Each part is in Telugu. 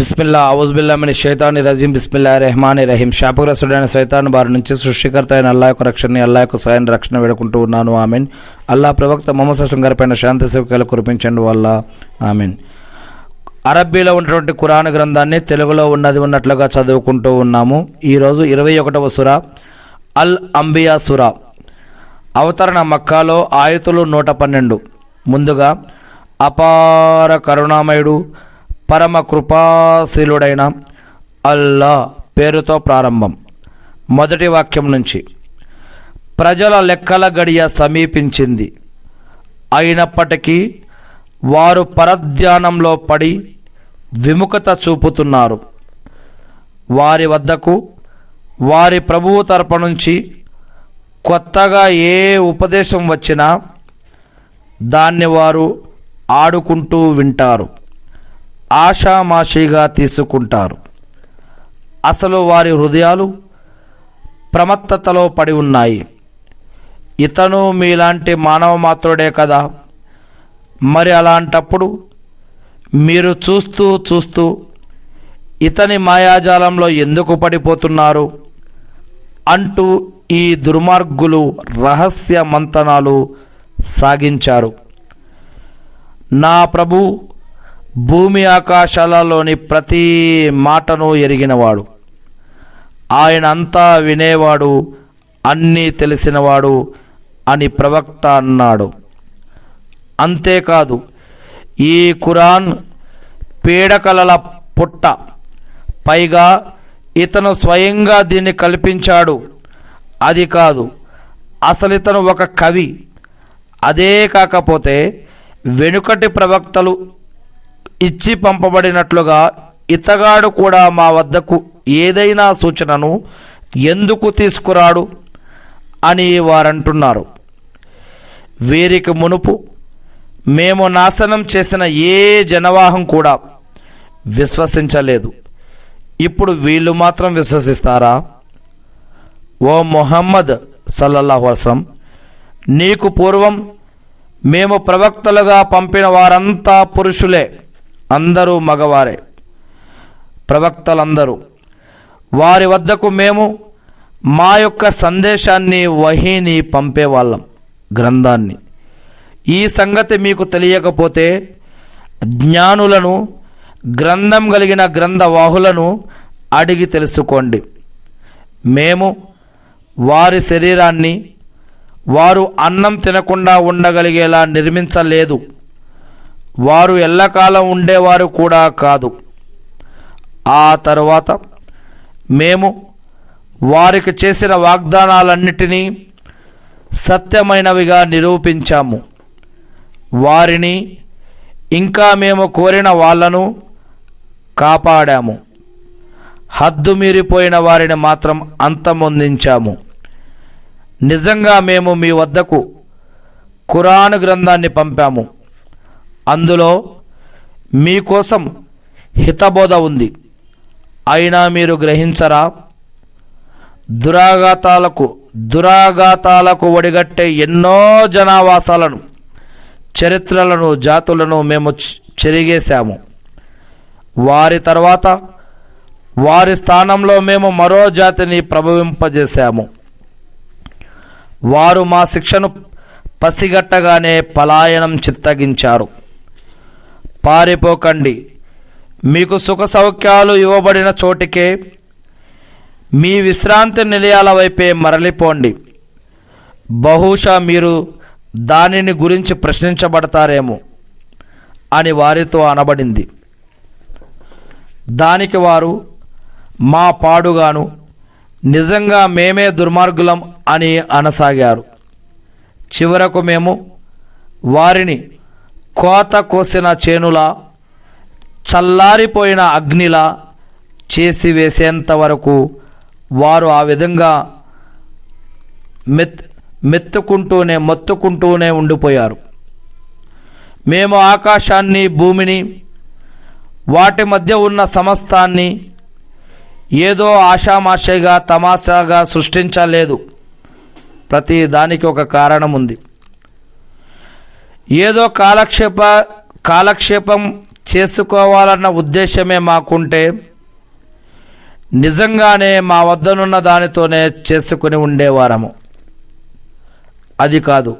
బిస్మిల్లా ఔజుబిల్లా మినష్ షైతాని రజీం బిస్మిల్లాహిర్రహమానిర్రహీం. శాపగ్రస్తుడైన సైతాన్ బారి నుంచి సృష్టికర్త అయిన అల్లాహ్ యొక్క రక్షణని, అల్లాహ్ యొక్క సాయం రక్షణ వేడుకుంటూ ఉన్నాను. ఆమీన్. అల్లాహ్ ప్రవక్త ముహమ్మద్ సల్లల్లాహు అలైహి వసల్లం గారిపైన శాంతి సేవకాలు కురిపించండి వల్ల ఆమీన్. అరబ్బీలో ఉన్నటువంటి ఖురాన్ గ్రంథాన్ని తెలుగులో ఉన్నట్లుగా చదువుకుంటూ ఉన్నాము. ఈరోజు 21వ సూరా అల్ అంబియా సూరా. అవతరణ మక్కాలో ఆయతులు 112. ముందుగా అపార కరుణామయుడు పరమ కృపాశీలుడైన అల్లా పేరుతో ప్రారంభం. మొదటి వాక్యం నుంచి. ప్రజల లెక్కల గడియ సమీపించింది, అయినప్పటికీ వారు పరధ్యానంలో పడి విముఖత చూపుతున్నారు. వారి వద్దకు వారి ప్రభువు తరపు నుంచి కొత్తగా ఏ ఉపదేశం వచ్చినా దాన్ని వారు ఆడుకుంటూ వింటారు, ఆషామాషిగా తీసుకుంటారు. అసలు వారి హృదయాలు ప్రమత్తతలో పడి ఉన్నాయి. ఇతను మీలాంటి మానవ మాత్రుడే కదా, మరి అలాంటప్పుడు మీరు చూస్తూ చూస్తూ ఇతని మాయాజాలంలో ఎందుకు పడిపోతున్నారు అంటూ ఈ దుర్మార్గులు రహస్య మంతనాలు సాగించారు. నా ప్రభు భూమి ఆకాశాలలోని ప్రతి మాటను ఎరిగినవాడు, ఆయన అంతా వినేవాడు, అన్నీ తెలిసినవాడు అని ప్రవక్త అన్నాడు. అంతేకాదు, ఈ ఖురాన్ పీడకలల పుట్ట, పైగా ఇతను స్వయంగా దీన్ని కల్పించాడు. అది కాదు, అసలు ఇతను ఒక కవి. అదే కాకపోతే వెనుకటి ప్రవక్తలు ఇచ్చి పంపబడినట్లుగా ఇతగాడు కూడా మా వద్దకు ఏదైనా సూచనను ఎందుకు తీసుకురాడు అని వారంటున్నారు. వీరికి మునుపు మేము నాశనం చేసిన ఏ జనవాహం కూడా విశ్వసించలేదు. ఇప్పుడు వీళ్ళు మాత్రం విశ్వసిస్తారా? ఓ ముహమ్మద్ సల్లల్లాహు అలైహి వసల్లం, నీకు పూర్వం మేము ప్రవక్తలుగా పంపిన వారంతా పురుషులే, అందరూ మగవారే. ప్రవక్తలందరూ వారి వద్దకు మేము మా యొక్క సందేశాన్ని, వహీని పంపేవాళ్ళం, గ్రంథాన్ని. ఈ సంగతి మీకు తెలియకపోతే జ్ఞానులను, గ్రంథం కలిగిన గ్రంథవాహులను అడిగి తెలుసుకోండి. మేము వారి శరీరాన్ని వారు అన్నం తినకుండా ఉండగలిగేలా నిర్మించలేదు. వారు ఎల్లకాలం ఉండేవారు కూడా కాదు. ఆ తరువాత మేము వారికి చేసిన వాగ్దానాలన్నిటినీ సత్యమైనవిగా నిరూపించాము. వారిని, ఇంకా మేము కోరిన వాళ్ళను కాపాడాము. హద్దు మీరిపోయిన వారిని మాత్రం అంతమొందించాము. నిజంగా మేము మీ వద్దకు ఖురాన్ గ్రంథాన్ని పంపాము. అందులో మీకోసం హితబోధ ఉంది. అయినా మీరు గ్రహించరా? దురాఘాతాలకు ఒడిగట్టే ఎన్నో జనావాసాలను, చరిత్రలను, జాతులను మేము చెరిగేశాము. వారి తర్వాత వారి స్థానంలో మేము మరో జాతిని ప్రభవింపజేశాము. వారు మా శిక్షను పసిగట్టగానే పలాయనం చిత్తగించారు. పారిపోకండి, మీకు సుఖ సౌఖ్యాలు ఇవ్వబడిన చోటికే, మీ విశ్రాంతి నిలయాల వైపే మరలిపోండి. బహుశా మీరు దానిని గురించి ప్రశ్నించబడతారేమో అని వారితో అనబడింది. దానికి వారు, మా పాడుగాను, నిజంగా మేమే దుర్మార్గులం అని అనసాగారు. చివరకు మేము వారిని కోత కోసిన చేనులా, చల్లారిపోయిన అగ్నిలా చేసి వేసేంత వరకు వారు ఆ విధంగా మొత్తుకుంటూనే ఉండిపోయారు. మేము ఆకాశాన్ని, భూమిని, వాటి మధ్య ఉన్న సమస్తాన్ని ఏదో ఆషామాషిగా, తమాషాగా సృష్టించలేదు. ప్రతి దానికి ఒక కారణం ఉంది. ఏదో కాలక్షేపం చేసుకోవాలన్న ఉద్దేశమే మాకుంటే నిజంగానే మా వద్దనున్న దానితోనే చేసుకుని ఉండేవారము. అది కాదు,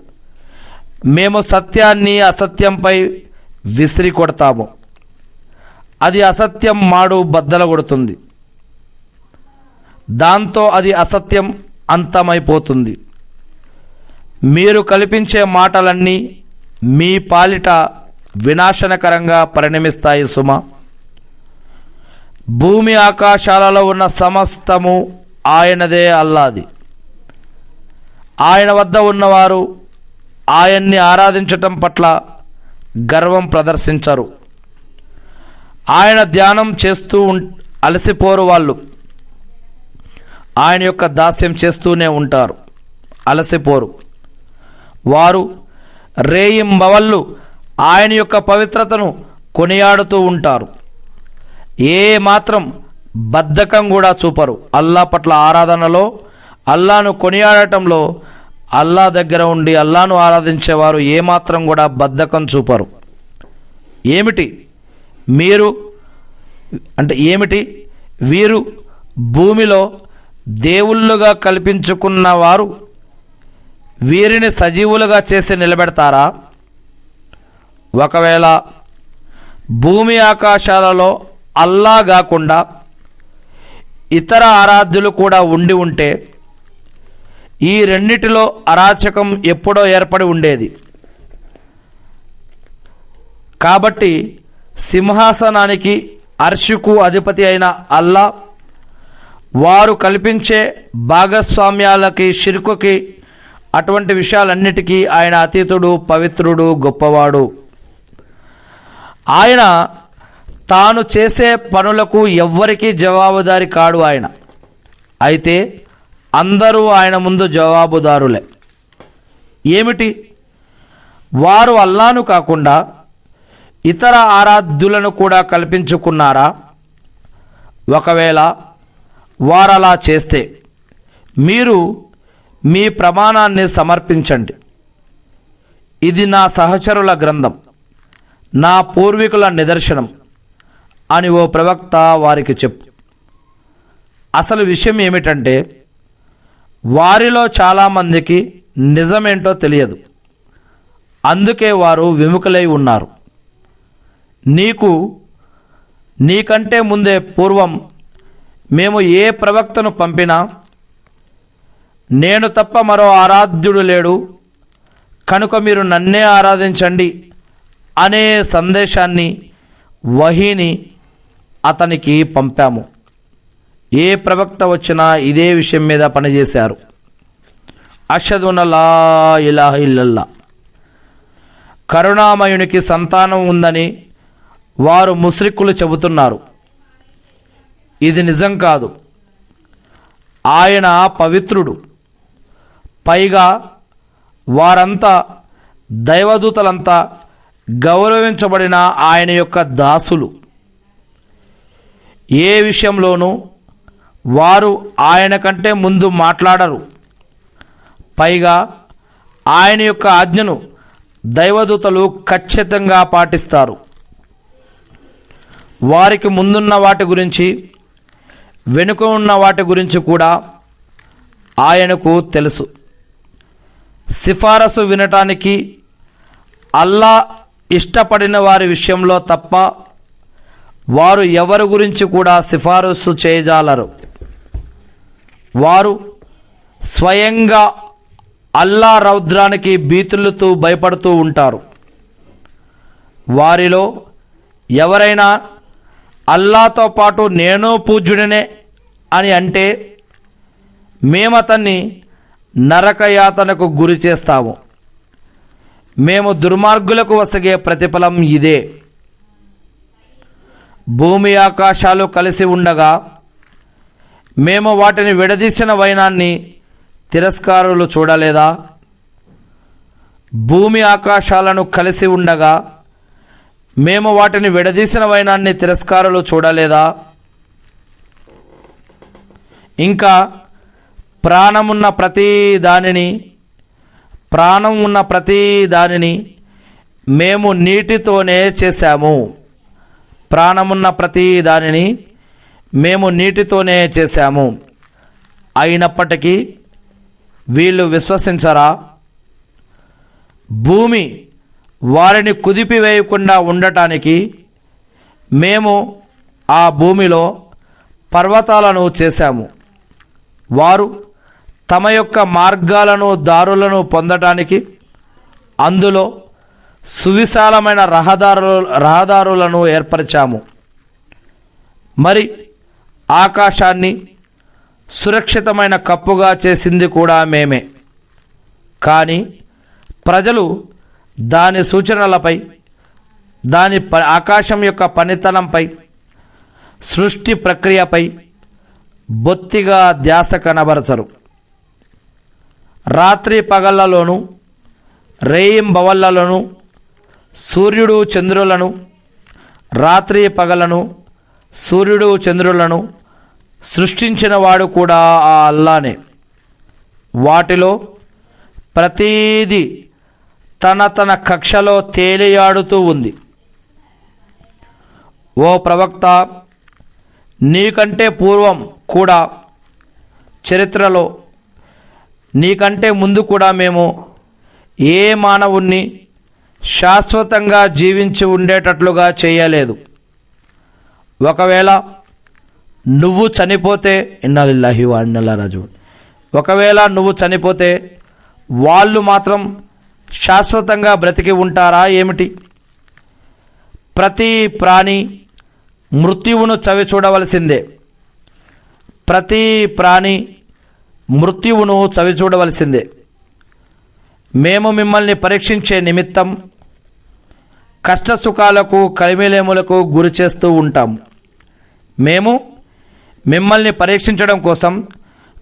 మేము సత్యాన్ని అసత్యంపై విసిరి కొడతాము. అది అసత్యం మాడు బద్దల కొడుతుంది, దాంతో అది అసత్యం అంతమైపోతుంది. మీరు కల్పించే మాటలన్నీ మీ పాలిట వినాశనకరంగా పరిణమిస్తాయి సుమ. భూమి ఆకాశాలలో ఉన్న సమస్తము ఆయనదే, అల్లాది. ఆయన వద్ద ఉన్నవారు ఆయన్ని ఆరాధించటం పట్ల గర్వం ప్రదర్శించరు. ఆయన ధ్యానం చేస్తూ అలసిపోరు. వాళ్ళు ఆయన యొక్క దాస్యం చేస్తూనే ఉంటారు, అలసిపోరు. వారు రేయింబవళ్ళు ఆయన యొక్క పవిత్రతను కొనియాడుతూ ఉంటారు. ఏ మాత్రం బద్ధకం కూడా చూపరు. అల్లా పట్ల ఆరాధనలో, అల్లాను కొనియాడటంలో, అల్లా దగ్గర ఉండి అల్లాను ఆరాధించేవారు ఏమాత్రం కూడా బద్ధకం చూపరు. ఏమిటి వీరు భూమిలో దేవుళ్ళుగా కల్పించుకున్న వారు వీరిని సజీవులుగా చేసి నిలబెడతారా? ఒకవేళ భూమి ఆకాశాలలో అల్లా కాకుండా ఇతర ఆరాధ్యులు కూడా ఉండి ఉంటే ఈ రెండిటిలో అరాచకం ఎప్పుడో ఏర్పడి ఉండేది. కాబట్టి సింహాసనానికి, అర్షుకు అధిపతి అయిన అల్లా వారు కల్పించే భాగస్వామ్యాలకి, షిర్కుకి, అటువంటి విషయాలన్నిటికీ ఆయన అతీతుడు, పవిత్రుడు, గొప్పవాడు. ఆయన తాను చేసే పనులకు ఎవ్వరికీ జవాబుదారి కాడు ఆయన. అయితే అందరూ ఆయన ముందు జవాబుదారులే. ఏమిటి? వారు అల్లాను కాకుండా ఇతర ఆరాధ్యులను కూడా కల్పించుకున్నారా? ఒకవేళ వారలా చేస్తే మీరు మీ ప్రమాణాన్ని సమర్పించండి. ఇది నా సహచరుల గ్రంథం, నా పూర్వీకుల నిదర్శనం అని ఓ ప్రవక్త వారికి చెప్పు. అసలు విషయం ఏమిటంటే వారిలో చాలామందికి నిజమేంటో తెలియదు, అందుకే వారు విముఖులై ఉన్నారు. నీకంటే ముందే పూర్వం మేము ఏ ప్రవక్తను పంపినా నేను తప్ప మరో ఆరాధ్యుడు లేడు, కనుక మీరు నన్నే ఆరాధించండి అనే సందేశాన్ని, వహీని అతనికి పంపాము. ఏ ప్రవక్త వచ్చినా ఇదే విషయం మీద పనిచేశారు. అష్హదు అన్ లా ఇలాహ ఇల్లల్లా, కరుణామయునికి సంతానం ఉందని వారు ముష్రిక్కులు చెబుతున్నారు. ఇది నిజం కాదు. ఆయన పవిత్రుడు. పైగా వారంతా, దైవదూతలంతా గౌరవించబడిన ఆయన యొక్క దాసులు. ఏ విషయంలోనూ వారు ఆయన కంటే ముందు మాట్లాడరు. పైగా ఆయన యొక్క ఆజ్ఞను దైవదూతలు ఖచ్చితంగా పాటిస్తారు. వారికి ముందున్న వాటి గురించి, వెనుక ఉన్న వాటి గురించి కూడా ఆయనకు తెలుసు. సిఫారసు వినటానికి అల్లా ఇష్టపడిన వారి విషయంలో తప్ప వారు ఎవరి గురించి కూడా సిఫారసు చేయజాలరు. వారు స్వయంగా అల్లా రౌద్రానికి భీతులుతూ భయపడుతూ ఉంటారు. వారిలో ఎవరైనా అల్లాతో పాటు నేను పూజ్యుడినే అని అంటే మేమతన్ని నరకయాతనకు గురి చేస్తాము. మేము దుర్మార్గులకు వసగే ప్రతిఫలం ఇదే. భూమి ఆకాశాలు కలిసి ఉండగా మేము వాటిని విడదీసిన వైనాన్ని తిరస్కారులు చూడలేదా? భూమి ఆకాశాలను కలిసి ఉండగా మేము వాటిని విడదీసిన వైనాన్ని తిరస్కారులు చూడలేదా? ఇంకా ప్రాణం ఉన్న ప్రతి దానిని మేము నీటితోనే చేశాము. ప్రాణమున్న ప్రతి దానిని మేము నీటితోనే చేశాము. అయినప్పటికీ వీళ్ళు విశ్వసించరా? భూమి వారిని కుదిపివేయకుండా ఉండటానికి మేము ఆ భూమిలో పర్వతాలను చేశాము. వారు తమ యొక్క మార్గాలను దారులను పొందటానికి అందులో సువిశాలమైన రహదారులను ఏర్పరిచాము. మరి ఆకాశాన్ని సురక్షితమైన కప్పుగా చేసింది కూడా మేమే. కానీ ప్రజలు దాని సూచనలపై, దాని ఆకాశం యొక్క పనితనంపై, సృష్టి ప్రక్రియపై బొత్తిగా ధ్యాస కనబరచరు. రాత్రి పగళ్లలోనూ రేయింబవళ్లలోనూ సూర్యుడు చంద్రులను, రాత్రి పగలను సూర్యుడు చంద్రులను సృష్టించిన వాడు కూడా ఆ అల్లానే. వాటిలో ప్రతీది తన తన కక్షలో తేలియాడుతూ ఉంది. ఓ ప్రవక్త, నీకంటే పూర్వం కూడా చరిత్రలో, నీకంటే ముందు కూడా మేము ఏ మానవుణ్ణి శాశ్వతంగా జీవించి ఉండేటట్లుగా చేయలేదు. ఒకవేళ నువ్వు చనిపోతే, ఇన్నా లిల్లాహి వ ఇన్నా ఇలైహి రాజిఊన్, ఒకవేళ నువ్వు చనిపోతే వాళ్ళు మాత్రం శాశ్వతంగా బ్రతికి ఉంటారా ఏమిటి? ప్రతి ప్రాణి మృత్యువును చవి చూడవలసిందే. ప్రతి ప్రాణి మృత్యువును చవి చూడవలసిందే. మేము మిమ్మల్ని పరీక్షించే నిమిత్తం కష్టసుఖాలకు కలిమిలేములకు గురి చేస్తూ ఉంటాము. మేము మిమ్మల్ని పరీక్షించడం కోసం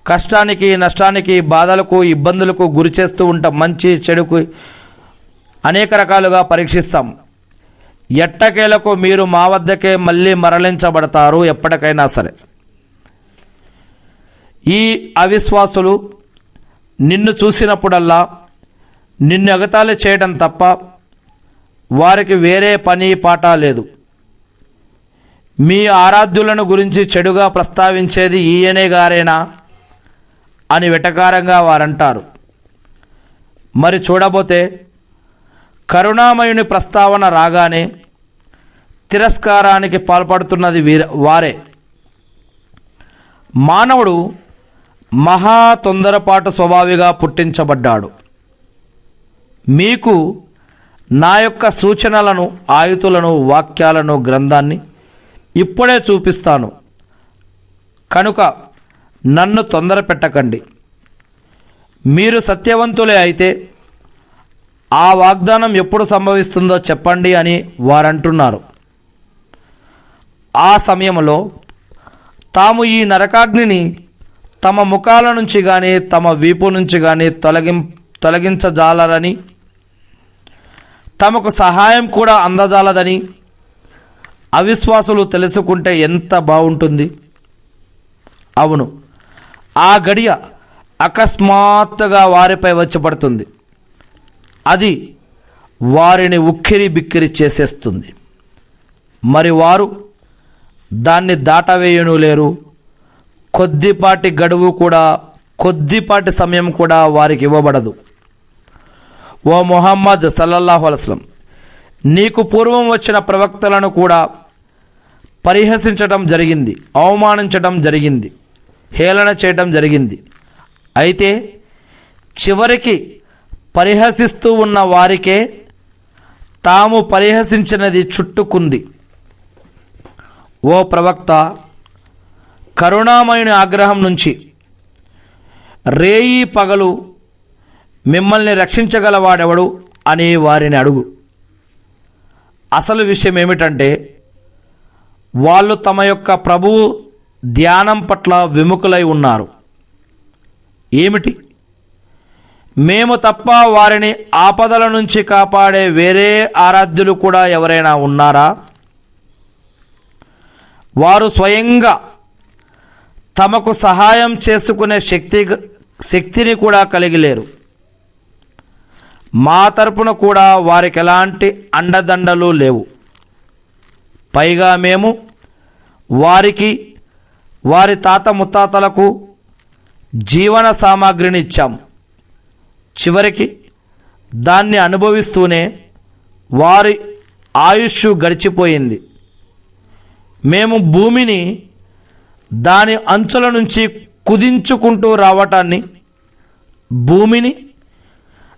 కష్టానికి, నష్టానికి, బాధలకు, ఇబ్బందులకు గురి చేస్తూ ఉంటాం. మంచి చెడుకు అనేక రకాలుగా పరీక్షిస్తాం. ఎట్టకేలకు మీరు మా వద్దకే మళ్ళీ మరలించబడతారు ఎప్పటికైనా సరే. ఈ అవిశ్వాసులు నిన్ను చూసినప్పుడల్లా నిన్ను ఎగతాళి చేయడం తప్ప వారికి వేరే పని పాట లేదు. మీ ఆరాధ్యులను గురించి చెడుగా ప్రస్తావించేది ఈయనే గారేనా అని వెటకారంగా వారంటారు. మరి చూడబోతే కరుణామయుని ప్రస్తావన రాగానే తిరస్కారానికి పాల్పడుతున్నది వారే. మానవుడు మహా తొందరపాటు స్వభావిగా పుట్టించబడ్డాడు. మీకు నా యొక్క సూచనలను, ఆయుతులను, వాక్యాలను, గ్రంథాన్ని ఇప్పుడే చూపిస్తాను. కనుక నన్ను తొందర పెట్టకండి. మీరు సత్యవంతులే అయితే ఆ వాగ్దానం ఎప్పుడు సంభవిస్తుందో చెప్పండి అని వారంటున్నారు. ఆ సమయంలో తాము ఈ నరకాగ్నిని తమ ముఖాల నుంచి కానీ తమ వీపు నుంచి కానీ తొలగించజాలరని, తమకు సహాయం కూడా అందజాలదని అవిశ్వాసులు తెలుసుకుంటే ఎంత బాగుంటుంది. అవును, ఆ గడియ అకస్మాత్తుగా వారిపై వచ్చి పడుతుంది. అది వారిని ఉక్కిరి బిక్కిరి చేసేస్తుంది. మరి వారు దాన్ని దాటవేయను లేరు. కొద్దిపాటి గడువు కూడా, కొద్దిపాటి సమయం కూడా వారికి ఇవ్వబడదు. ఓ ముహమ్మద్ సల్లల్లాహు అలైహి వసల్లం, నీకు పూర్వం వచ్చిన ప్రవక్తలను కూడా పరిహసించడం జరిగింది, అవమానించడం జరిగింది, హేళన చేయడం జరిగింది. అయితే చివరికి పరిహసిస్తూ ఉన్న వారికే తాము పరిహసించినది చుట్టుకుంది. ఓ ప్రవక్త, కరుణామయుని ఆగ్రహం నుంచి రేయి పగలు మిమ్మల్ని రక్షించగలవాడెవడు అని వారిని అడుగు. అసలు విషయం ఏమిటంటే, వాళ్ళు తమ యొక్క ప్రభువు ధ్యానం పట్ల విముఖులై ఉన్నారు. ఏమిటి? మేము తప్ప వారిని ఆపదల నుంచి కాపాడే వేరే ఆరాధ్యులు కూడా ఎవరైనా ఉన్నారా? వారు స్వయంగా తమకు సహాయం చేసుకునే శక్తిని కూడా కలిగి లేరు. మా తరపున కూడా వారికి ఎలాంటి అండదండలు లేవు. పైగా మేము వారికి వారి తాత ముత్తాతలకు జీవన సామాగ్రిని ఇచ్చాము. చివరికి దాన్ని అనుభవిస్తూనే వారి ఆయుష్ గడిచిపోయింది. మేము భూమిని దాని అంచుల నుంచి కుదించుకుంటూ రావటాన్ని, భూమిని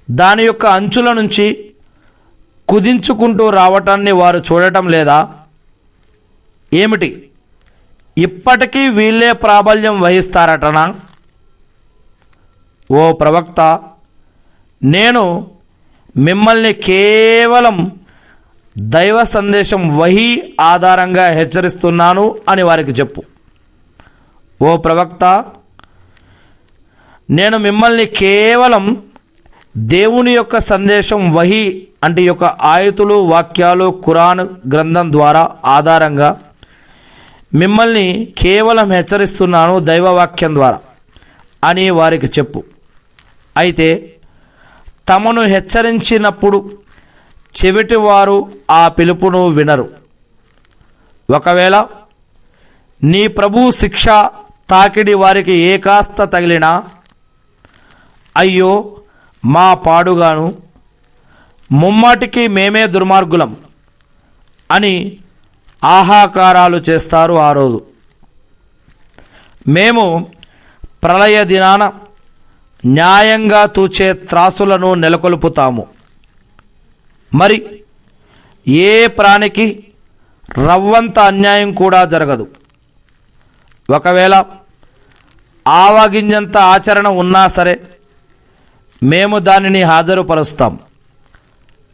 దాని యొక్క అంచుల నుంచి కుదించుకుంటూ రావటాన్ని వారు చూడటం లేదా? ఏమిటి, ఇప్పటికీ వీళ్ళే ప్రాబల్యం వహిస్తారటనా? ఓ ప్రవక్త, నేను మిమ్మల్ని కేవలం దైవ సందేశం వహీ ఆధారంగా హెచ్చరిస్తున్నాను అని వారికి చెప్పు. ఓ ప్రవక్త, నేను మిమ్మల్ని కేవలం దేవుని యొక్క సందేశం వహీ అంటే ఈ యొక్క ఆయతులు, వాక్యాలు, ఖురాన్ గ్రంథం ద్వారా ఆధారంగా మిమ్మల్ని కేవలం హెచ్చరిస్తున్నాను దైవవాక్యం ద్వారా అని వారికి చెప్పు. అయితే తమను హెచ్చరించినప్పుడు చెవిటివారు ఆ పిలుపును వినరు. ఒకవేళ నీ ప్రభు శిక్ష తాకిడి వారికి ఏ కాస్త తగిలినా, అయ్యో మా పాడుగాను, ముమ్మాటికి మేమే దుర్మార్గులం అని ఆహాకారాలు చేస్తారు. ఆ రోజు మేము ప్రళయ దినాన న్యాయంగా తూచే త్రాసులను నెలకొల్పుతాము. మరి ఏ ప్రాణికి రవ్వంత అన్యాయం కూడా జరగదు. ఒకవేళ ఆవగింజంత ఆచరణ ఉన్నా సరే మేము దానిని హాజరుపరుస్తాం.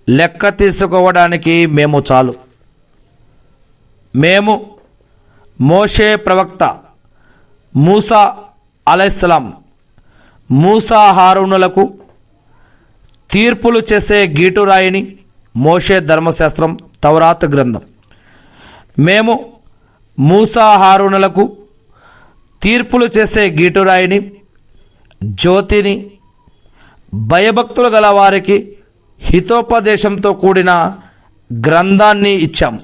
లెక్క తీసుకోవడానికి మేము చాలు. మేము మోషే ప్రవక్త, మూసా అలైహిస్సలాం, మూసా హారూనులకు తీర్పులు చేసే గీటురాయిని, మోషే ధర్మశాస్త్రం, తౌరాత్ గ్రంథం. మేము మూసా హారూనులకు తీర్పులు చేసే గీటురాయిని, జ్యోతిని, భయభక్తులు గల వారికి హితోపదేశంతో కూడిన గ్రంథాన్ని ఇచ్చాం.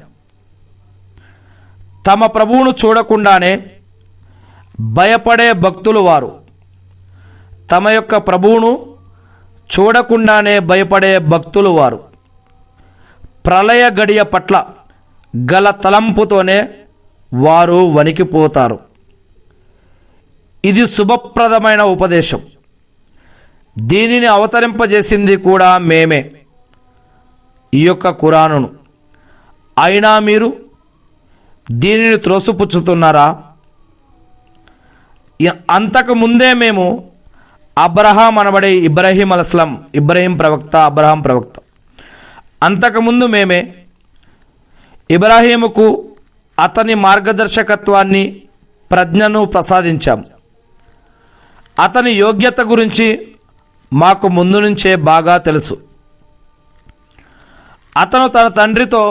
తమ ప్రభువును చూడకుండానే భయపడే భక్తులు వారు. తమ యొక్క ప్రభువును చూడకుండానే భయపడే భక్తులు వారు. ప్రళయ గడియ పట్ల గల తలంపుతోనే వారు వణికిపోతారు. ఇది శుభప్రదమైన ఉపదేశం. దీనిని అవతరింపజేసింది కూడా మేమే, ఈ యొక్క ఖురానును. అయినా మీరు దీనిని త్రోసిపుచ్చుతున్నారా? అంతకుముందే మేము అబ్రహాం అనబడే ఇబ్రాహీం అలైహిస్సలాం, ఇబ్రాహీం ప్రవక్త, అబ్రహాం ప్రవక్త, అంతకుముందు మేమే ఇబ్రాహీముకు అతని మార్గదర్శకత్వాన్ని, ప్రజ్ఞను ప్రసాదించాం. అతని యోగ్యత గురించి మాకు ముందు నుంచే బాగా తెలుసు. అతను తన తండ్రితో,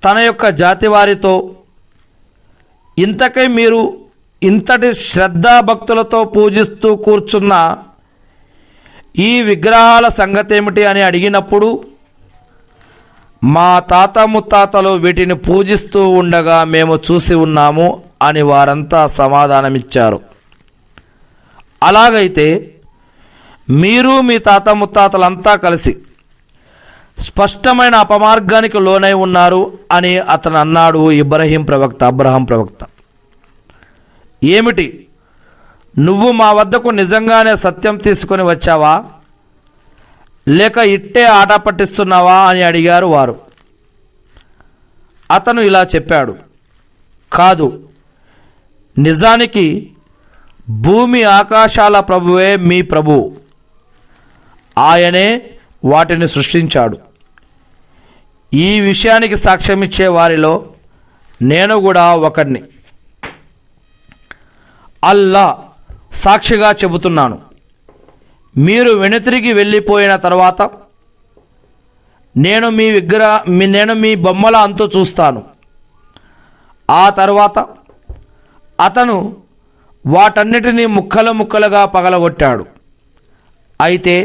తన యొక్క జాతి వారితో, ఇంతకై మీరు ఇంతటి శ్రద్ధాభక్తులతో పూజిస్తూ కూర్చున్న ఈ విగ్రహాల సంగతి ఏమిటి అని అడిగినప్పుడు, మా తాత ముత్తాతలు వీటిని పూజిస్తూ ఉండగా మేము చూసి ఉన్నాము అని వారంతా సమాధానమిచ్చారు. అలాగైతే మీరు మీ తాత ముత్తాతలంతా కలిసి స్పష్టమైన అపమార్గానికి లోనై ఉన్నారు అని అతను అన్నాడు. ఇబ్రాహీం ప్రవక్త, అబ్రహాం ప్రవక్త, ఏమిటి, నువ్వు మా వద్దకు నిజంగానే సత్యం తీసుకొని వచ్చావా, లేక ఇట్టే ఆట పట్టిస్తున్నావా అని అడిగారు వారు. అతను ఇలా చెప్పాడు, కాదు, నిజానికి భూమి ఆకాశాల ప్రభువే మీ ప్రభువు. ఆయనే వాటిని సృష్టించాడు. ఈ విషయానికి సాక్ష్యమిచ్చే వారిలో నేను కూడా ఒకడిని. అల్లా సాక్షిగా చెబుతున్నాను, మీరు వెనుతిరిగి వెళ్ళిపోయిన తర్వాత నేను మీ బొమ్మల అంతు చూస్తాను. ఆ తర్వాత అతను వాటన్నిటినీ ముక్కలు ముక్కలుగా పగలగొట్టాడు. అయితే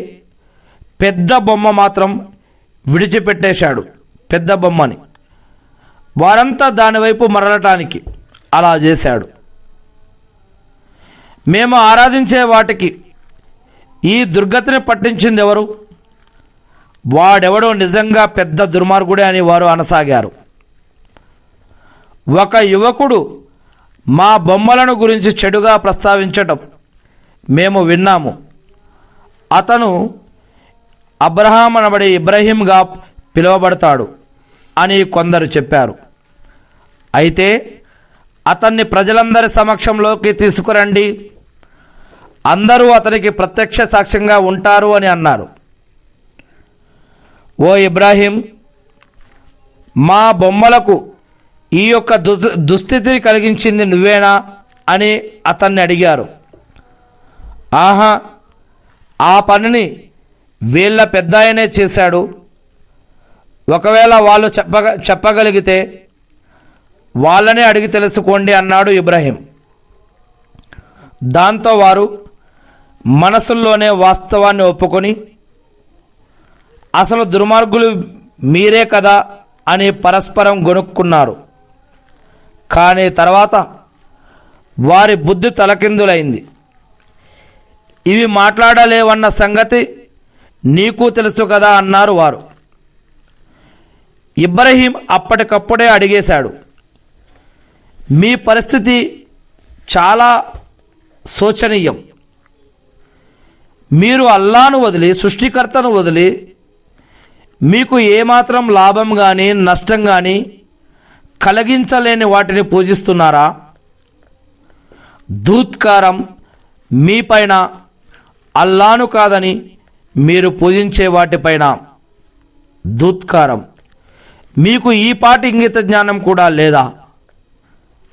పెద్ద బొమ్మ మాత్రం విడిచిపెట్టేశాడు. పెద్ద బొమ్మని వారంతా దానివైపు మరలటానికి అలా చేశాడు. మేము ఆరాధించే వాటికి ఈ దుర్గతిని పట్టించింది ఎవరు? వాడెవడో నిజంగా పెద్ద దుర్మార్గుడే అని వారు అనసాగారు. ఒక యువకుడు మా బొమ్మలను గురించి చెడుగా ప్రస్తావించటం మేము విన్నాము. అతను అబ్రహాం అనబడి ఇబ్రహీంగా పిలువబడతాడు అని కొందరు చెప్పారు. అయితే అతన్ని ప్రజలందరి సమక్షంలోకి తీసుకురండి, అందరూ అతనికి ప్రత్యక్ష సాక్ష్యంగా ఉంటారు అని అన్నారు. ఓ ఇబ్రాహీం, మా బొమ్మలకు ఈ యొక్క దుస్థితిని కలిగించింది నువ్వేనా అని అతన్ని అడిగారు. ఆహా, ఆ పనిని వీళ్ళ పెద్దాయనే చేశాడు. ఒకవేళ వాళ్ళు చెప్పగలిగితే వాళ్ళనే అడిగి తెలుసుకోండి అన్నాడు ఇబ్రాహీం. దాంతో వారు మనసుల్లోనే వాస్తవాన్ని ఒప్పుకొని అసలు దుర్మార్గులు మీరే కదా అని పరస్పరం గొనుక్కున్నారు. కానీ తర్వాత వారి బుద్ధి తలకిందులైంది. ఇవి మాట్లాడలేవన్న సంగతి నీకు తెలుసు కదా అన్నారు వారు. ఇబ్రహీం అప్పటికప్పుడే అడిగేశాడు, మీ పరిస్థితి చాలా శోచనీయం. మీరు అల్లాను వదిలి, సృష్టికర్తను వదిలి, మీకు ఏమాత్రం లాభం కానీ నష్టం కానీ కలిగించలేని వాటిని పూజిస్తున్నారా? ధూత్కారం మీపైన, అల్లాను కాదని మీరు పూజించే వాటిపైన ధూత్కారం. మీకు ఈ పాటి ఇంగిత జ్ఞానం కూడా లేదా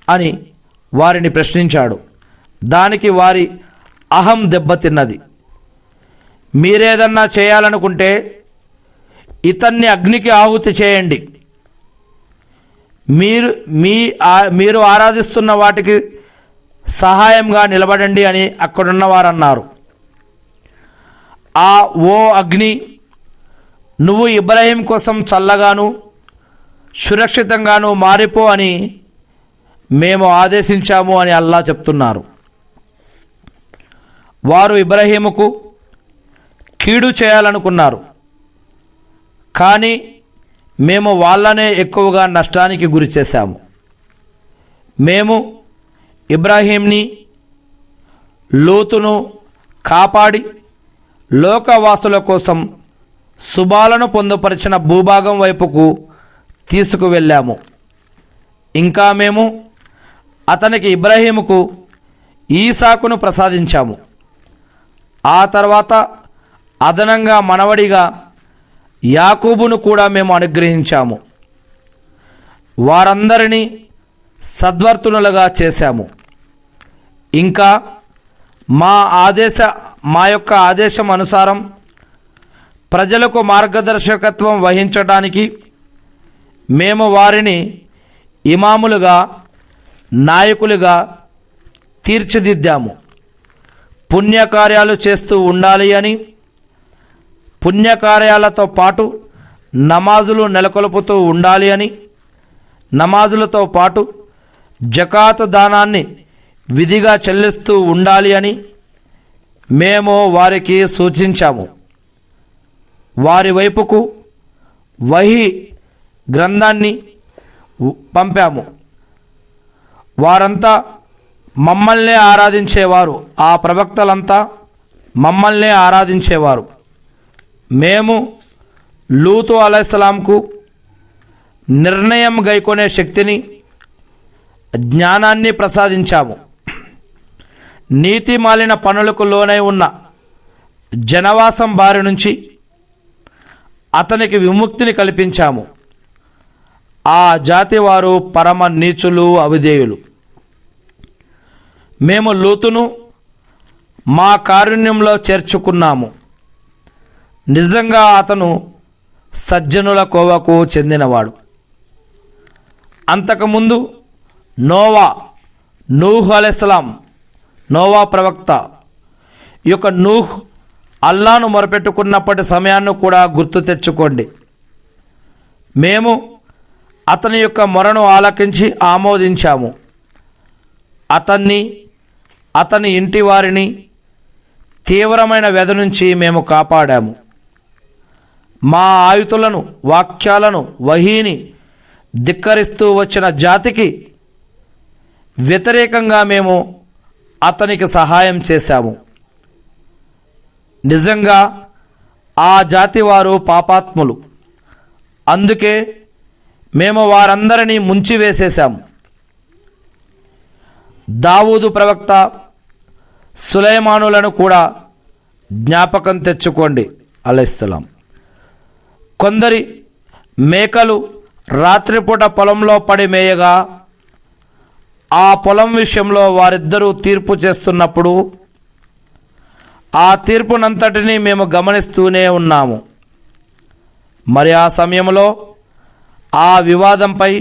అని వారిని ప్రశ్నించాడు. దానికి వారి అహం దెబ్బతిన్నది. మీరేదన్నా చేయాలనుకుంటే ఇతన్ని అగ్నికి ఆహుతి చేయండి, మీరు ఆరాధిస్తున్న వాటికి సహాయంగా నిలబడండి అని అక్కడున్న వారు అన్నారు. ఓ అగ్ని, నువ్వు ఇబ్రాహీం కోసం చల్లగాను సురక్షితంగాను మారిపో అని మేము ఆదేశించాము అని అల్లా చెప్తున్నారు. వారు ఇబ్రాహీముకు కీడు చేయాలనుకున్నారు, కానీ మేము వాళ్ళనే ఎక్కువగా నష్టానికి గురి చేశాము. మేము ఇబ్రాహీంని, లోతును కాపాడి లోకవాసుల కోసం శుభాలను పొందుపరిచిన భూభాగం వైపుకు తీసుకువెళ్ళాము. ఇంకా మేము అతనికి ఇబ్రాహీముకు ఈసాకును ప్రసాదించాము. ఆ తర్వాత అదనంగా మనవడిగా యాకూబును కూడా మేము అనుగ్రహించాము. వారందరినీ సద్వర్తునులుగా చేశాము. ఇంకా మా యొక్క ఆదేశం అనుసారం ప్రజలకు మార్గదర్శకత్వం వహించడానికి మేము వారిని ఇమాములుగా, నాయకులుగా తీర్చిదిద్దాము. పుణ్యకార్యాలు చేస్తూ ఉండాలి అని, పుణ్యకార్యాలతో పాటు నమాజులు నెలకొల్పుతూ ఉండాలి అని, నమాజులతో పాటు జకాతు దానాన్ని విధిగా చెల్లిస్తూ ఉండాలి అని మేము వారికి సూచించాము. వారి వైపుకు వహీ గ్రంథాన్ని పంపాము. వారంతా మమ్మల్నే ఆరాధించేవారు. ఆ ప్రవక్తలంతా మమ్మల్నే ఆరాధించేవారు. మేము లూతు అలైహిస్సలాంకు నిర్ణయం గైకొనే శక్తిని, జ్ఞానాన్ని ప్రసాదించాము. నీతిమాలిన పనులకు లోనై ఉన్న జనవాసం బారి నుంచి అతనికి విముక్తిని కల్పించాము. ఆ జాతి వారు పరమ నీచులు, అవిధేయులు. మేము లూతును మా కారుణ్యంలో చేర్చుకున్నాము. నిజంగా అతను సజ్జనుల కోవకు చెందినవాడు. అంతకుముందు నూహ్ అలైహిస్సలాం, నోవా ప్రవక్త. ఈ యొక్క నూహ్ అల్లాను మొరపెట్టుకున్నప్పటి సమయాన్ని కూడా గుర్తు తెచ్చుకోండి. మేము అతని యొక్క మొరను ఆలకించి ఆమోదించాము. అతన్ని, అతని ఇంటి వారిని తీవ్రమైన వ్యధ నుంచి మేము కాపాడాము. మా ఆయుతులను, వాక్యాలను, వహీని ధిక్కరిస్తూ వచ్చిన జాతికి వ్యతిరేకంగా మేము అతనికి సహాయం చేశాము. నిజంగా ఆ జాతి వారు పాపాత్ములు. అందుకే మేము వారందరినీ ముంచివేసేశాము. దావూదు ప్రవక్త, సులైమానులను కూడా జ్ఞాపకం తెచ్చుకోండి అలైహిస్సలాం. కొందరి మేకలు రాత్రిపూట పొలంలో పడి మేయగా ఆ పొలం విషయంలో వారిద్దరూ తీర్పు చేస్తున్నప్పుడు ఆ తీర్పునంతటినీ మేము గమనిస్తూనే ఉన్నాము. మరి ఆ సమయంలో ఆ వివాదంపై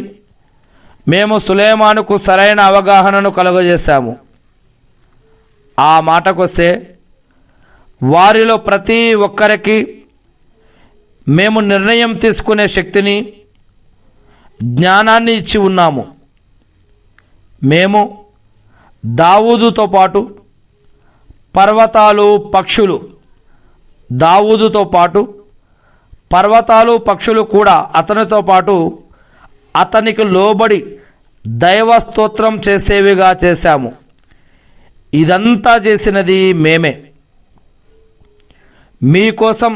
మేము సులైమానుకు సరైన అవగాహనను కలుగజేశాము. ఆ మాటకొస్తే వారిలో ప్రతి ఒక్కరికి మేము నిర్ణయం తీసుకునే శక్తిని, జ్ఞానాన్ని ఇచ్చి ఉన్నాము. మేము దావూదుతో పాటు పర్వతాలు, పక్షులు, దావూదుతో పాటు పర్వతాలు, పక్షులు కూడా అతనితో పాటు అతనికి లోబడి దైవ స్తోత్రం చేసేవిగా చేశాము. ఇదంతా చేసినది మేమే. మీకోసం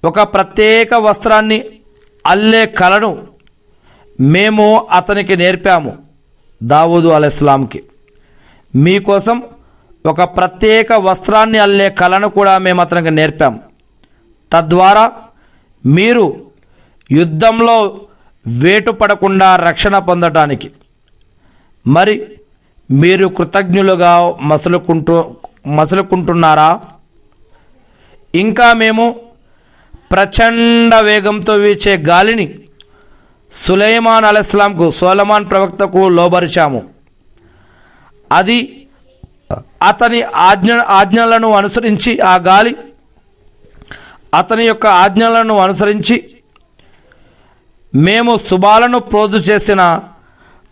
ఒక ప్రత్యేక వస్త్రాన్ని అల్లే కళను మేము అతనికి నేర్పాము. దావూదు అలైహిస్సలాంకి మీకోసం ఒక ప్రత్యేక వస్త్రాన్ని అల్లే కళను కూడా మేము అతనికి నేర్పాము. తద్వారా మీరు యుద్ధంలో వేటుపడకుండా రక్షణ పొందటానికి. మరి మీరు కృతజ్ఞులుగా మసులుకుంటున్నారా? ఇంకా మేము ప్రచండ వేగంతో వీచే గాలిని సులైమాన్ అలైహిస్సలాంకు, సొలొమోను ప్రవక్తకు లోబరిచాము. అది అతని ఆజ్ఞలను అనుసరించి, ఆ గాలి అతని యొక్క ఆజ్ఞలను అనుసరించి మేము శుభాలను ప్రోదు చేసిన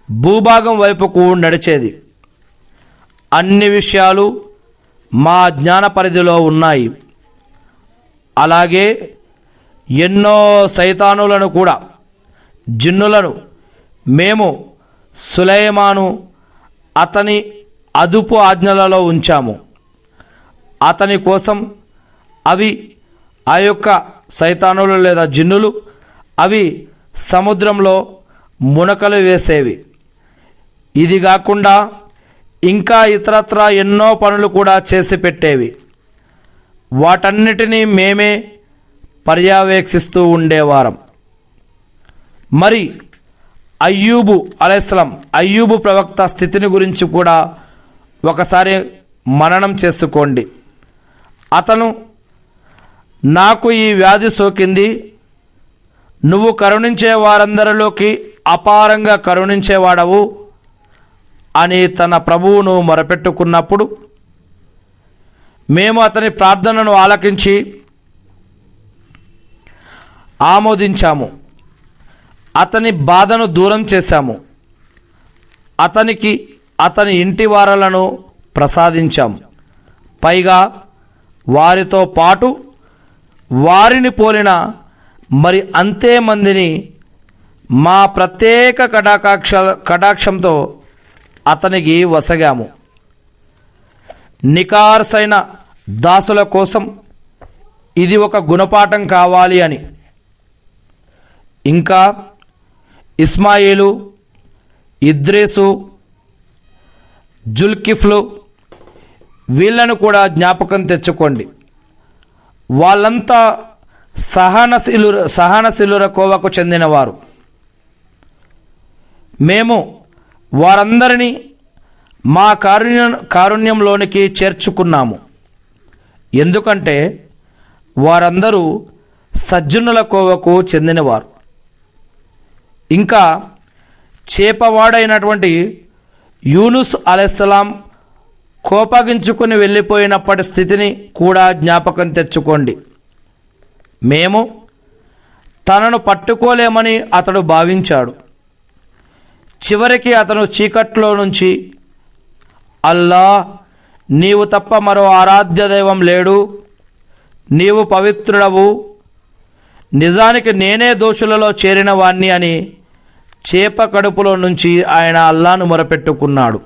భూభాగం వైపుకు నడిచేది. అన్ని విషయాలు మా జ్ఞాన పరిధిలో ఉన్నాయి. అలాగే ఎన్నో సైతానులను కూడా, జిన్నులను మేము సులైమాను అతని అదుపు ఆజ్ఞలలో ఉంచాము. అతని కోసం అవి, ఆ యొక్క సైతానులు లేదా జిన్నులు, అవి సముద్రంలో మునకలు వేసేవి. ఇది కాకుండా ఇంకా ఇతరత్రా ఎన్నో పనులు కూడా చేసి పెట్టేవి. వాటన్నిటినీ మేమే పర్యవేక్షిస్తూ ఉండేవారం. మరి అయ్యూబు అలైహిస్సలాం, అయ్యూబు ప్రవక్త స్థితిని గురించి కూడా ఒకసారి మననం చేసుకోండి. అతను, నాకు ఈ వ్యాధి సోకింది, నువ్వు కరుణించే వారందరిలోకి అపారంగా కరుణించేవాడవు అని తన ప్రభువును మొరపెట్టుకున్నప్పుడు మేము అతని ప్రార్థనను ఆలకించి ఆమోదించాము. అతని బాధను దూరం చేశాము. అతనికి అతని ఇంటి వారలను ప్రసాదించాము. పైగా వారితో పాటు వారిని పోలిన మరి అంతే మందిని మా ప్రత్యేక కటాక్షంతో అతనికి వసగాము. నికార్సైన దాసుల కోసం ఇది ఒక గుణపాఠం కావాలి అని. ఇంకా ఇస్మాయిలు, ఇద్రీసు, జుల్కిఫ్లు, వీళ్ళను జ్ఞాపకం తెచ్చుకోండి. వాళ్ళంతా సహనశీలుర కోవకు చెందినవారు. మేము వారందరినీ మా కారుణ్యంలోనికి చేర్చుకున్నాము. ఎందుకంటే వారందరూ సజ్జనుల కోవకు చెందినవారు. ఇంకా చేపవాడైనటువంటి యూనుస్ అలైహిస్సలాం కోపగించుకుని వెళ్ళిపోయినప్పటి స్థితిని కూడా జ్ఞాపకం తెచ్చుకోండి. మేము తనను పట్టుకోలేమని అతడు భావించాడు. చివరికి అతను చీకట్లో నుంచి, అల్లా, నీవు తప్ప మరో ఆరాధ్య దైవం లేడు, నీవు పవిత్రుడవు, నిజానికి నేనే దోషులలో చేరిన వాణ్ణి అని చేప కడుపులో నుంచి ఆయన అల్లాను మొరపెట్టుకున్నాడు.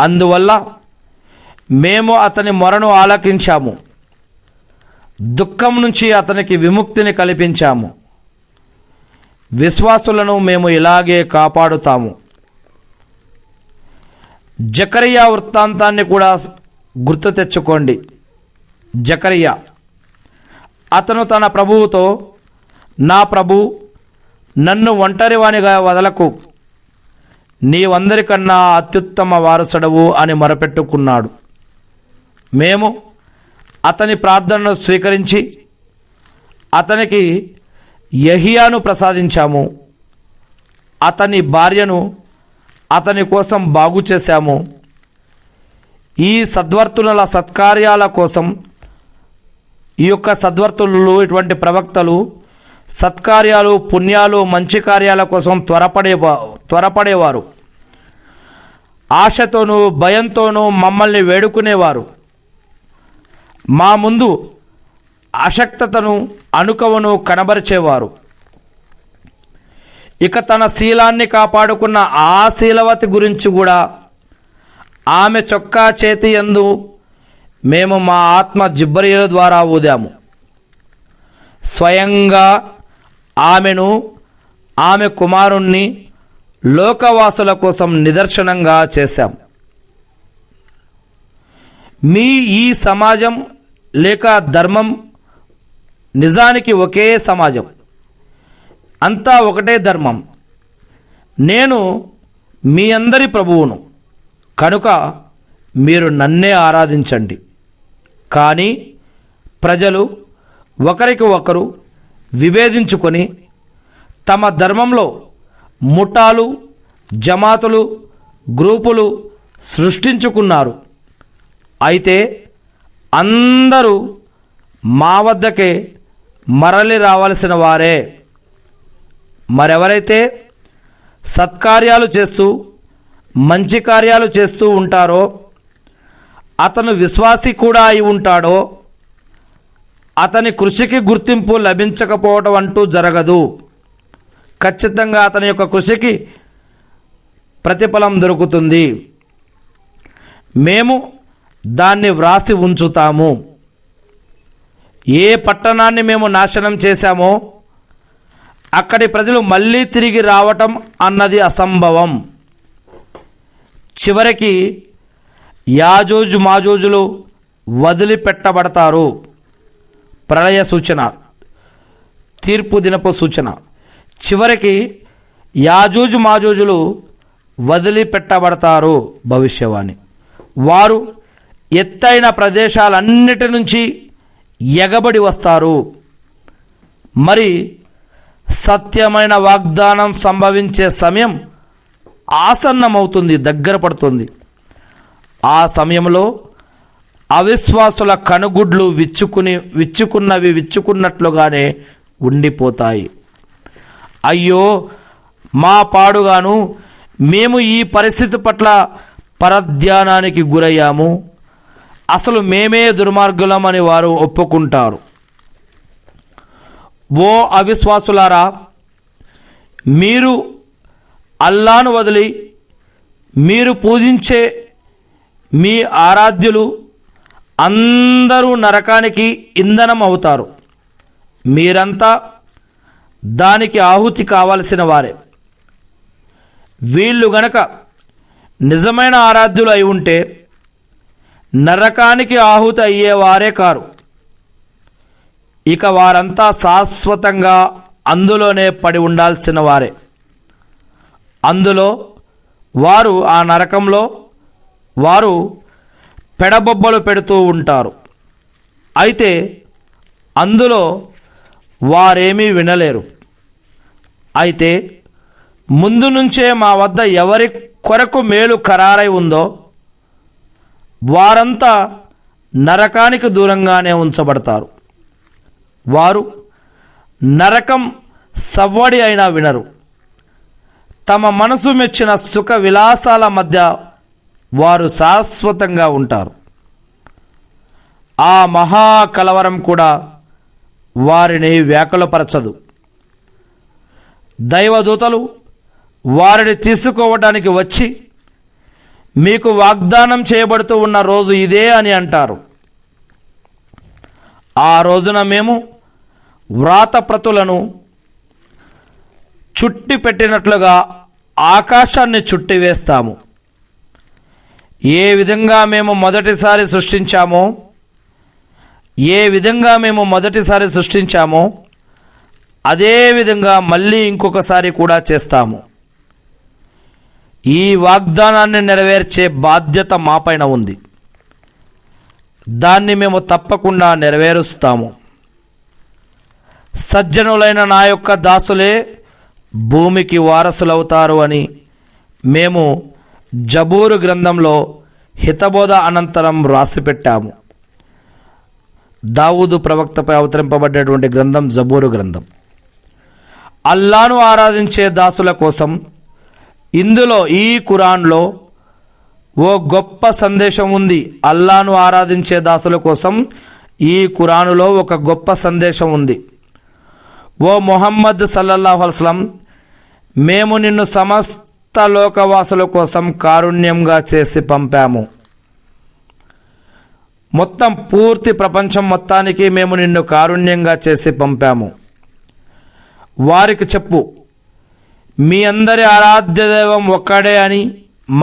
అందువల్ల మేము అతని మొరను ఆలకించాము, దుఃఖం నుంచి అతనికి విముక్తిని కల్పించాము. విశ్వాసులను మేము ఇలాగే కాపాడుతాము. జకరియా వృత్తాంతాన్ని కూడా గుర్తు తెచ్చుకోండి. జకరియా అతను తన ప్రభువుతో, నా ప్రభు, నన్ను ఒంటరివానిగా వదలకు, నీవందరికన్నా అత్యుత్తమ వారసుడవు అని మొరపెట్టుకున్నాడు. మేము అతని ప్రార్థనను స్వీకరించి అతనికి యెహియాను ప్రసాదించాము. అతని భార్యను అతని కోసం బాగు చేశాము. ఈ సద్వర్తుల సత్కార్యాల కోసం ఈ యొక్క సద్వర్తులు, ఇటువంటి ప్రవక్తలు సత్కార్యాలు, పుణ్యాలు, మంచి కార్యాల కోసం త్వరపడేవారు. ఆశతోనూ భయంతోనూ మమ్మల్ని వేడుకునేవారు. మా ముందు అశక్తతను, అణుకవను కనబరిచేవారు. ఇక తన శీలాన్ని కాపాడుకున్న ఆ శీలవతి గురించి కూడా, ఆమె చొక్కా చేతి యందు మేము మా ఆత్మ జిబ్రీలు ద్వారా ఊదాము. స్వయంగా ఆమెను, ఆమె కుమారుణ్ణి లోకవాసుల కోసం నిదర్శనంగా చేశాం. మీ ఈ సమాజం లేక ధర్మం నిజానికి ఒకే సమాజం, అంతా ఒకటే ధర్మం. నేను మీ అందరి ప్రభువును, కనుక మీరు నన్నే ఆరాధించండి. కానీ ప్రజలు ఒకరికి ఒకరు విభేదించుకొని తమ ధర్మంలో ముఠాలు, జమాతులు, గ్రూపులు సృష్టించుకున్నారు. అయితే అందరూ మా వద్దకే మరలి రావలసిన వారే. మరెవరైతే సత్కార్యాలు చేస్తూ మంచి కార్యాలు చేస్తూ ఉంటారో, అతను విశ్వాసి కూడా అయి ఉంటాడో, అతని కృషికి గుర్తింపు లభించకపోవడం అంటూ జరగదు. ఖచ్చితంగా అతని యొక్క కృషికి ప్రతిఫలం దొరుకుతుంది. మేము దాన్ని వ్రాసి ఉంచుతాము. ఏ పట్టణాన్ని మేము నాశనం చేశామో అక్కడి ప్రజలు మళ్ళీ తిరిగి రావటం అన్నది అసంభవం. చివరికి యాజూజు మాజూజులు వదిలిపెట్టబడతారు. ప్రళయ సూచన, తీర్పు దినపు సూచన. చివరికి యాజూజు మాజూజులు వదిలిపెట్టబడతారు. భవిష్యవాణి. వారు ఎత్తైన ప్రదేశాలన్నిటి నుంచి ఎగబడి వస్తారు. మరి సత్యమైన వాగ్దానం సంభవించే సమయం ఆసన్నమవుతుంది, దగ్గర పడుతుంది. ఆ సమయంలో అవిశ్వాసుల కనుగుడ్లు విచ్చుకున్నట్లుగానే ఉండిపోతాయి. అయ్యో మా పాడుగాను, మేము ఈ పరిస్థితి పట్ల పరధ్యానానికి గురయ్యాము. అసలు మేమే దుర్మార్గులమని వారు ఒప్పుకుంటారు. ఓ అవిశ్వాసులారా, మీరు అల్లాను వదిలి మీరు పూజించే మీ ఆరాధ్యులు అందరూ నరకానికి ఇంధనం అవుతారు. మీరంతా దానికి ఆహుతి కావలసిన వారే. వీళ్ళు గనక నిజమైన ఆరాధ్యులు అయి ఉంటే నరకానికి ఆహుతి అయ్యేవారే కారు. ఇక వారంతా శాశ్వతంగా అందులోనే పడి ఉండాల్సిన వారే. అందులో వారు, ఆ నరకంలో వారు పెడబొబ్బలు పెడుతూ ఉంటారు. అయితే అందులో వారేమీ వినలేరు. అయితే ముందు నుంచే మా వద్ద ఎవరి కొరకు మేలు ఖరారై ఉందో వారంతా నరకానికి దూరంగానే ఉంచబడతారు. వారు నరకం సవ్వడి అయినా వినరు. తమ మనసు మెచ్చిన సుఖ విలాసాల మధ్య వారు శాశ్వతంగా ఉంటారు. ఆ మహా కలవరం కూడా వారిని వ్యాకులపరచదు. దైవదూతలు వారిని తీసుకోవడానికి వచ్చి మీకు వాగ్దానం చేయబడుతూ ఉన్న రోజు ఇదే అని అంటారు. ఆ రోజున మేము వ్రాతప్రతులను చుట్టి పెట్టినట్లుగా ఆకాశాన్ని చుట్టివేస్తాము. ఏ విధంగా మేము మొదటిసారి సృష్టించామో అదే విధంగా మళ్ళీ ఇంకొకసారి కూడా చేస్తాము. ఈ వాగ్దానాన్ని నెరవేర్చే బాధ్యత మాపైన ఉంది. దాన్ని మేము తప్పకుండా నెరవేరుస్తాము. సజ్జనులైన నా యొక్క దాసులే భూమికి వారసులవుతారు అని మేము జబూరు గ్రంథంలో హితబోధ అనంతరం రాసిపెట్టాము. దావూదు ప్రవక్తపై అవతరింపబడ్డటువంటి గ్రంథం జబూరు గ్రంథం. అల్లాను ఆరాధించే దాసుల కోసం ఇందులో ఈ ఖురాన్లో ఓ గొప్ప సందేశం ఉంది. అల్లాను ఆరాధించే దాసుల కోసం ఈ ఖురానులో ఒక గొప్ప సందేశం ఉంది. ఓ ముహమ్మద్ సల్లల్లాహు అలైహి వసల్లం, మేము నిన్ను సమస్త లోకవాసుల కోసం కారుణ్యంగా చేసి పంపాము. మొత్తం పూర్తి ప్రపంచం మొత్తానికి మేము నిన్ను కారుణ్యంగా చేసి పంపాము. వారికి చెప్పు, మీ అందరి ఆరాధ్య దైవం ఒక్కడే అని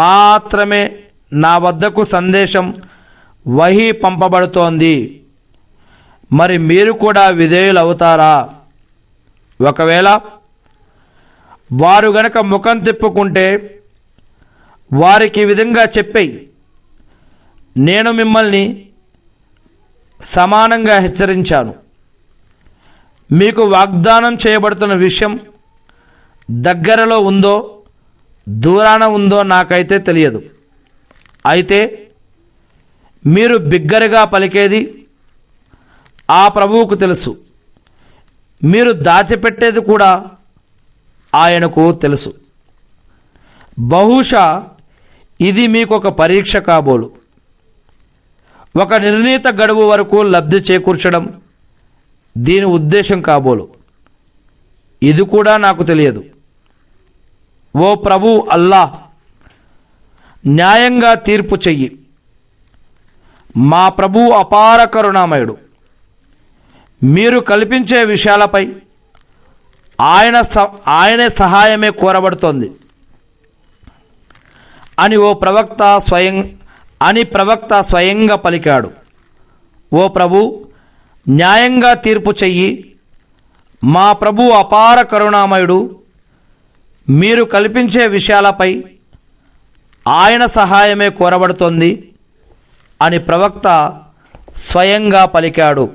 మాత్రమే నా వద్దకు సందేశం వహీ పంపబడుతోంది. మరి మీరు కూడా విధేయులవుతారా? ఒకవేళ వారు గనక ముఖం తిప్పుకుంటే వారికి ఈ విధంగా చెప్పేయి, నేను మిమ్మల్ని సమానంగా హెచ్చరించాను. మీకు వాగ్దానం చేయబడుతున్న విషయం దగ్గరలో ఉందో దూరాన ఉందో నాకైతే తెలియదు. అయితే మీరు బిగ్గరగా పలికేది ఆ ప్రభువుకు తెలుసు. మీరు దాచిపెట్టేది కూడా ఆయనకు తెలుసు. బహుశా ఇది మీకు ఒక పరీక్ష కాబోలు. ఒక నిర్ణీత గడువు వరకు లబ్ధి చేకూర్చడం దీని ఉద్దేశం కాబోలు. ఇది కూడా నాకు తెలియదు. ఓ ప్రభు అల్లాహ్, న్యాయంగా తీర్పు చెయ్యి. మా ప్రభు అపార కరుణామయుడు. మీరు కల్పించే విషయాలపై ఆయనే సహాయమే కోరబడుతోంది అని ప్రవక్త స్వయంగా పలికాడు. ఓ ప్రభు, న్యాయంగా తీర్పు చెయ్యి. మా ప్రభు అపార కరుణామయుడు. మీరు కల్పించే విషయాలపై ఆయన సహాయమే కోరబడుతోంది అని ప్రవక్త స్వయంగా పలికాడు.